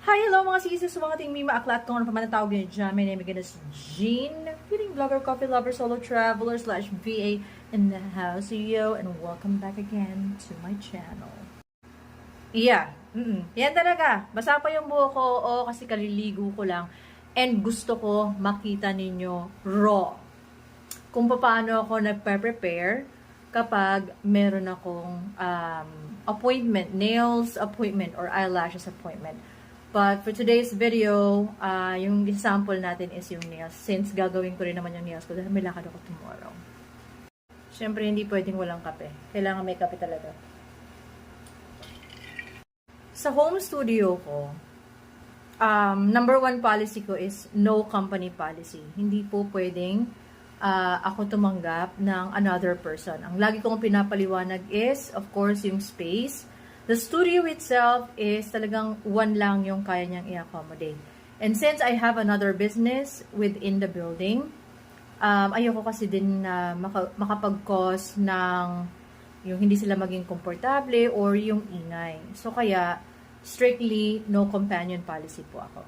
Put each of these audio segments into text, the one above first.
Hi, hello mga sisis, mga ting mima aklat kung ano pa man ang tawag niyo dyan. My name again is Jean, feeding blogger, coffee lover, solo traveler, / VA in the house, yo, and welcome back again to my channel. Yeah, yan talaga. Basa pa yung buhok ko, kasi kaliligo ko lang. And gusto ko makita ninyo raw. Kung paano ako nagpe-prepare kapag meron akong appointment, nails appointment or eyelashes appointment. But for today's video, yung example natin is yung nails. Since gagawin ko rin naman yung nails ko dahil may lakad ako tomorrow. Siyempre, hindi pwedeng walang kape. Kailangan may kape talaga. Sa home studio ko, number 1 policy ko is no company policy. Hindi po pwedeng ako tumanggap ng another person. Ang lagi kong pinapaliwanag is, of course, yung space. The studio itself is talagang one lang yung kaya niyang i-accommodate. And since I have another business within the building, ayoko kasi din na makapag-cause ng yung hindi sila maging komportable or yung ingay. So kaya, strictly no companion policy po ako.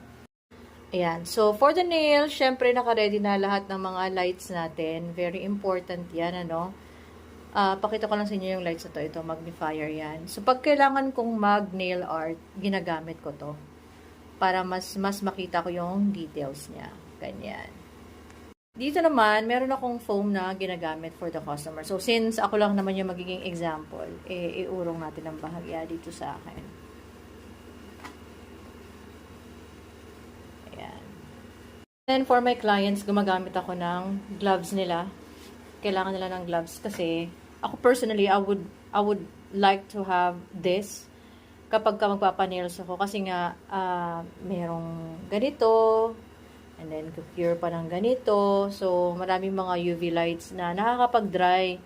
Ayan. So, for the nail, syempre naka-ready na lahat ng mga lights natin. Very important yan, ano? Pakita ko lang sa inyo yung lights na to. Ito, magnifier yan. So, pag kailangan kong mag-nail art, ginagamit ko to. Para mas makita ko yung details niya. Ganyan. Dito naman, meron akong foam na ginagamit for the customer. So, since ako lang naman yung magiging example, iurong natin ang bahagya dito sa akin. Ayan. Then, for my clients, gumagamit ako ng gloves nila. Kailangan nila ng gloves kasi ako personally, I would like to have this kapag ka magpapanails ako kasi nga merong ganito and then cure pa ng ganito. So, maraming mga UV lights na nakakapag-dry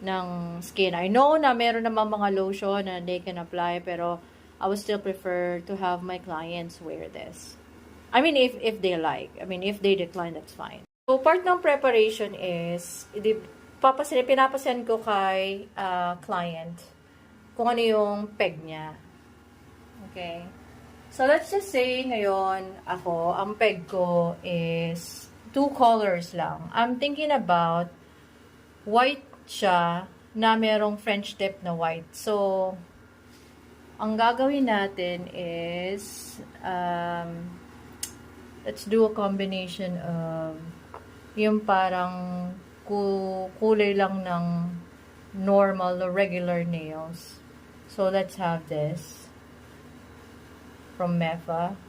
ng skin. I know na meron namang mga lotion na they can apply pero I would still prefer to have my clients wear this. I mean, if they like. I mean, if they decline, that's fine. So, part ng preparation is, pinapasen ko kay client kung ano yung peg niya. Okay? So, let's just say ngayon, ang peg ko is 2 colors lang. I'm thinking about white siya na merong French tip na white. So, ang gagawin natin is, let's do a combination of yung parang kulay lang ng normal or regular nails. So, let's have this from Mefa.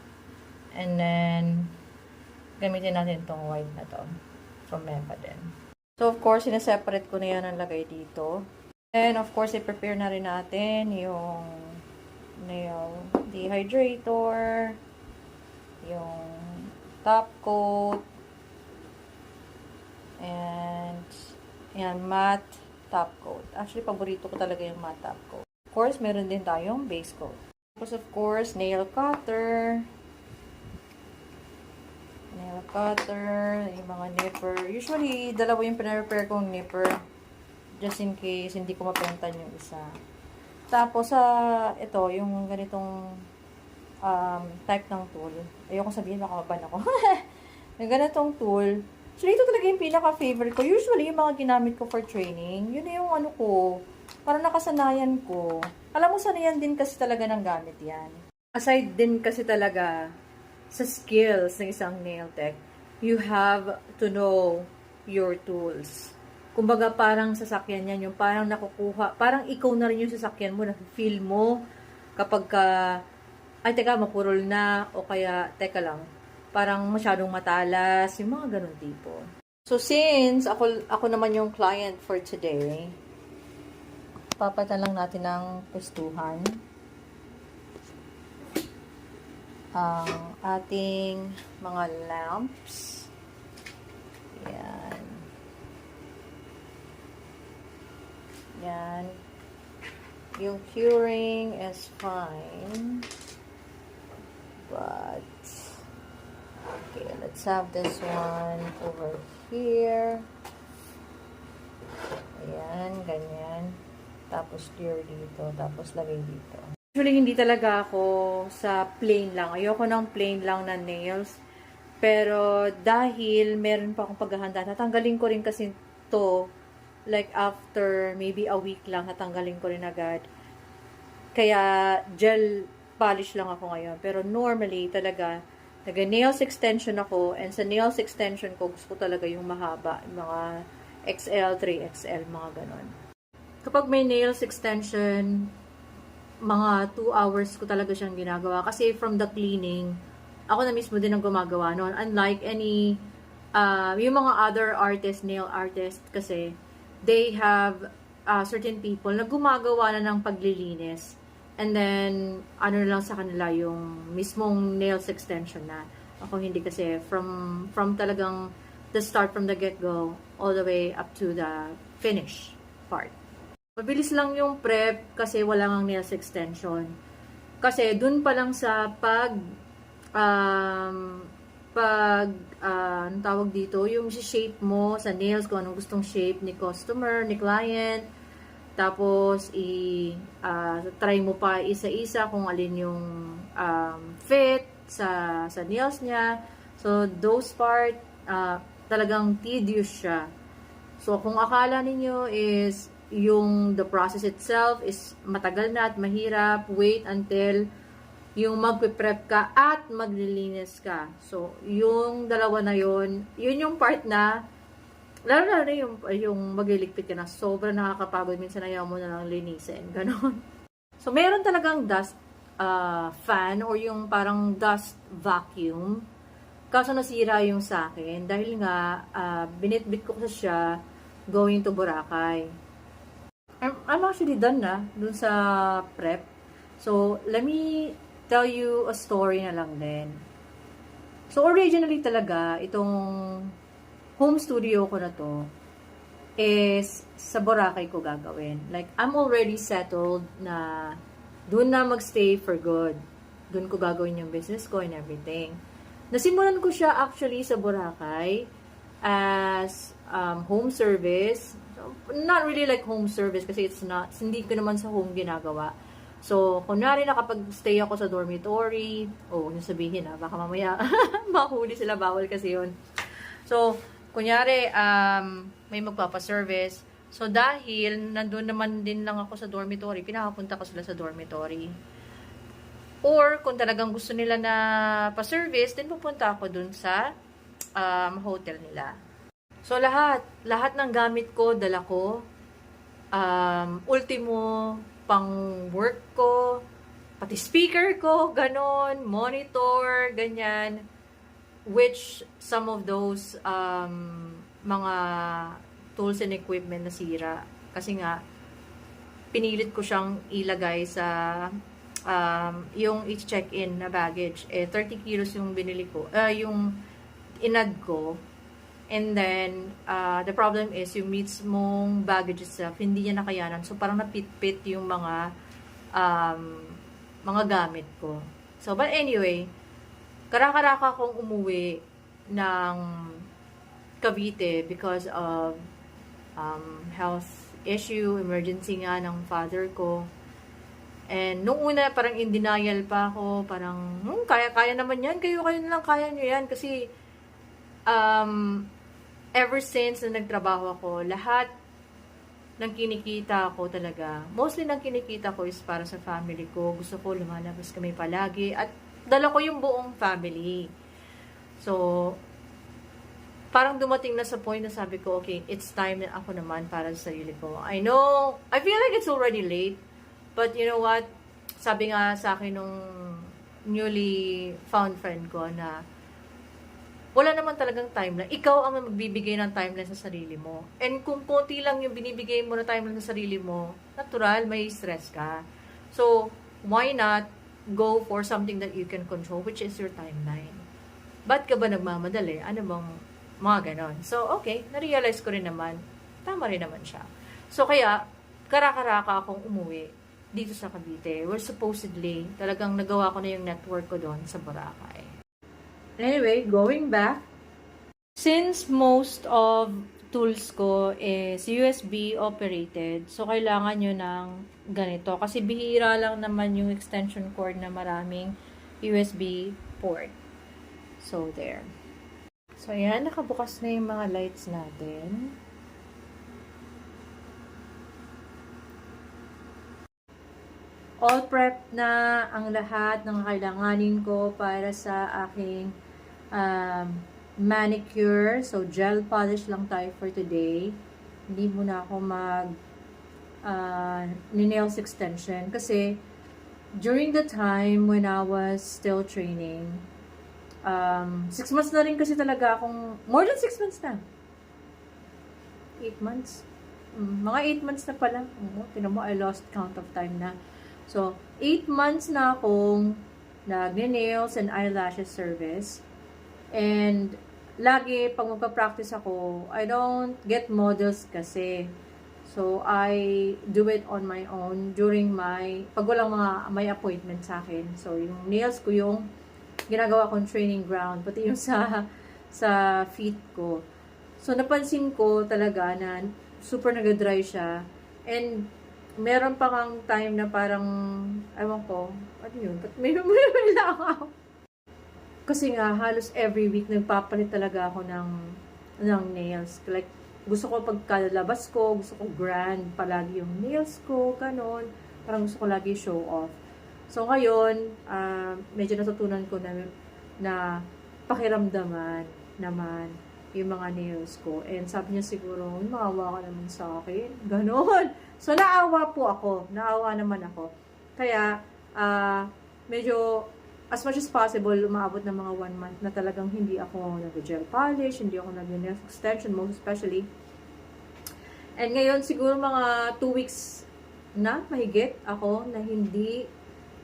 And then, gamitin natin itong white na to from Mefa din. So, of course, sineseparate ko na yan ang lagay dito. And, of course, i-prepare na rin natin yung nail dehydrator, yung top coat, and yan, matte top coat. Actually, paborito ko talaga yung matte top coat. Of course, meron din tayong base coat. Tapos, of course, nail cutter. Nail cutter, yung mga nipper. Usually, dalawa yung pinare-prepare kong nipper. Just in case, hindi ko mapentan yung isa. Tapos, ito, yung ganitong type ng tool. Ayoko sabihin, baka maban ako. Yung ganitong tool. So, ito talaga yung pinaka-favorite ko. Usually, yung mga ginamit ko for training, yun na yung ano ko, parang nakasanayan ko. Alam mo, sanayan din kasi talaga ng gamit yan. Aside din kasi talaga sa skills ng isang nail tech, you have to know your tools. Kumbaga, parang sasakyan yan, yung parang nakukuha, parang ikaw na rin yung sasakyan mo, na-feel mo kapag ka, ay, teka, mapurol na, o kaya, teka lang, parang masyadong matalas, yung mga ganun tipo. So, since ako naman yung client for today, papatan lang natin ng pwestuhan ang ating mga lamps. Yan. Yan. Yung curing is fine. But, okay, let's have this one over here. Ayan, ganyan. Tapos clear dito. Tapos lagay dito. Actually, hindi talaga ako sa plain lang. Ayoko ng plain lang na nails. Pero dahil meron pa akong paghahanda, natanggalin ko rin kasi to like after maybe a week lang, natanggalin ko rin agad. Kaya gel polish lang ako ngayon. Pero normally talaga, naga-nails extension ako. And sa nails extension ko, gusto ko talaga yung mahaba. Mga XL, 3XL, mga ganon. Kapag may nails extension, mga 2 hours ko talaga siyang ginagawa. Kasi from the cleaning, ako na mismo din ang gumagawa noon. Unlike any, yung mga other artists, nail artists, kasi they have certain people na gumagawa na ng paglilinis. And then, ano na lang sa kanila yung mismong nails extension na. Ako hindi kasi from talagang the start from the get-go all the way up to the finish part. Mabilis lang yung prep kasi wala nang nails extension. Kasi dun pa lang sa anong tawag dito, yung shape mo sa nails, kung anong gustong shape ni customer, ni client. Tapos, try mo pa isa-isa kung alin yung fit sa nails niya. So, those part, talagang tedious siya. So, kung akala ninyo is yung the process itself is matagal na at mahirap, wait until yung magpe-prep ka at maglilinis ka. So, yung dalawa na yun yung part na lalo na yung magliligpit ka na sobrang nakakapagod, minsan ayaw mo na lang linisin, ganon. So, meron talagang dust fan or yung parang dust vacuum. Kaso nasira yung sa akin dahil nga binitbit ko kasi siya going to Boracay. I'm actually done na dun sa prep. So, let me tell you a story na lang din. So, originally talaga, itong home studio ko na to is sa Boracay ko gagawin. Like, I'm already settled na dun na magstay for good. Dun ko gagawin yung business ko and everything. Nasimulan ko siya actually sa Boracay as home service. Not really like home service kasi hindi ko naman sa home ginagawa. So, kunwari nakapag-stay ako sa dormitory, huwag niyo sabihin baka mamaya mahuli sila, bawal kasi yun. So, kunyari, may magpapaservice. So, dahil nandun naman din lang ako sa dormitory, pinakapunta ko sila sa dormitory. Or, kung talagang gusto nila na pa-service, din pupunta ako dun sa hotel nila. So, lahat ng gamit ko, dala ko. Ultimo, pang work ko, pati speaker ko, ganon, monitor, ganyan. Which, some of those, mga tools and equipment nasira. Kasi nga, pinilit ko siyang ilagay sa, yung i-check-in na baggage. 30 kilos yung binili ko, yung inad ko. And then, the problem is, yung mismong baggage itself, hindi niya nakayanan. So, parang napit-pit yung mga gamit ko. So, but anyway, karaka-raka akong umuwi ng Cavite because of health issue, emergency nga ng father ko. And nung una, parang in denial pa ako, parang, kaya naman yan, kayo na lang kaya nyo yan. Kasi, ever since na nagtrabaho ako, lahat ng kinikita ko talaga, mostly ng kinikita ko is para sa family ko. Gusto ko lumalabas kami palagi at dala ko yung buong family. So, parang dumating na sa point na sabi ko, okay, it's time na ako naman para sa sarili ko. I feel like it's already late, but you know what? Sabi nga sa akin nung newly found friend ko na wala naman talagang timeline. Ikaw ang magbibigay ng timeline sa sarili mo. And kung konti lang yung binibigay mo na timeline sa sarili mo, natural, may stress ka. So, why not go for something that you can control, which is your timeline? Ba't ka ba nagmamadali? Ano bang mga ganon? So, okay, na-realize ko rin naman, tama rin naman siya. So, kaya, karaka-raka akong umuwi dito sa Cavite, where supposedly, talagang nagawa ko na yung network ko doon sa Boracay. Anyway, going back, since most of tools ko is USB operated. So, kailangan nyo ng ganito. Kasi bihira lang naman yung extension cord na maraming USB port. So, there. So, ayan. Nakabukas na yung mga lights natin. All prep na ang lahat ng kailanganin ko para sa aking manicure. So, gel polish lang tayo for today. Hindi muna ako nails extension. Kasi, during the time when I was still training, 6 months na rin kasi talaga akong, more than 6 months na. 8 months. Mga 8 months na pala. Tinan mo, I lost count of time na. So, 8 months na akong nag-nails and eyelashes service. And, lagi, pag magpa-practice ako, I don't get models kasi. So, I do it on my own during pag walang may appointment sa akin. So, yung nails ko yung ginagawa kong training ground, pati yung sa feet ko. So, napansin ko talaga na super nag-dry siya. And, meron pa kang time na parang, ewan ko, ano yun? Ba't may lang ako? Kasi nga, halos every week, nagpapalit talaga ako ng nails. Like, gusto ko pagkalabas ko, gusto ko grand palagi yung nails ko, ganon. Parang gusto ko lagi show off. So, ngayon, medyo natutunan ko na pakiramdaman naman yung mga nails ko. And sabi niya siguro, maawa ka naman sa akin. Ganon. So, naawa po ako. Naawa naman ako. Kaya, medyo, as much as possible, umaabot ng mga 1 month na talagang hindi ako nag-gel polish, hindi ako nag-nail extension, most especially. And ngayon, siguro mga 2 weeks na, mahigit ako, na hindi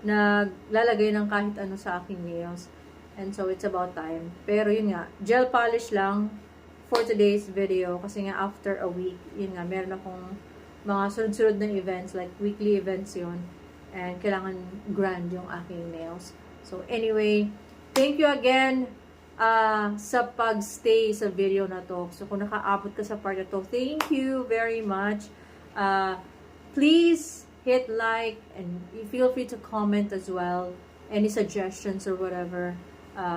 naglalagay ng kahit ano sa aking nails. And so, it's about time. Pero yun nga, gel polish lang for today's video. Kasi nga, after a week, yun nga, meron akong mga sunod-sunod na events, like weekly events yun. And kailangan grand yung aking nails. So, anyway, thank you again sa pag-stay sa video na to. So, kung nakaabot ka sa part na to, thank you very much. Please hit like and feel free to comment as well. Any suggestions or whatever.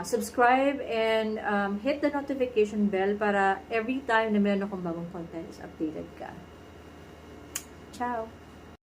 Subscribe and hit the notification bell para every time na meron akong bagong content is updated ka. Ciao!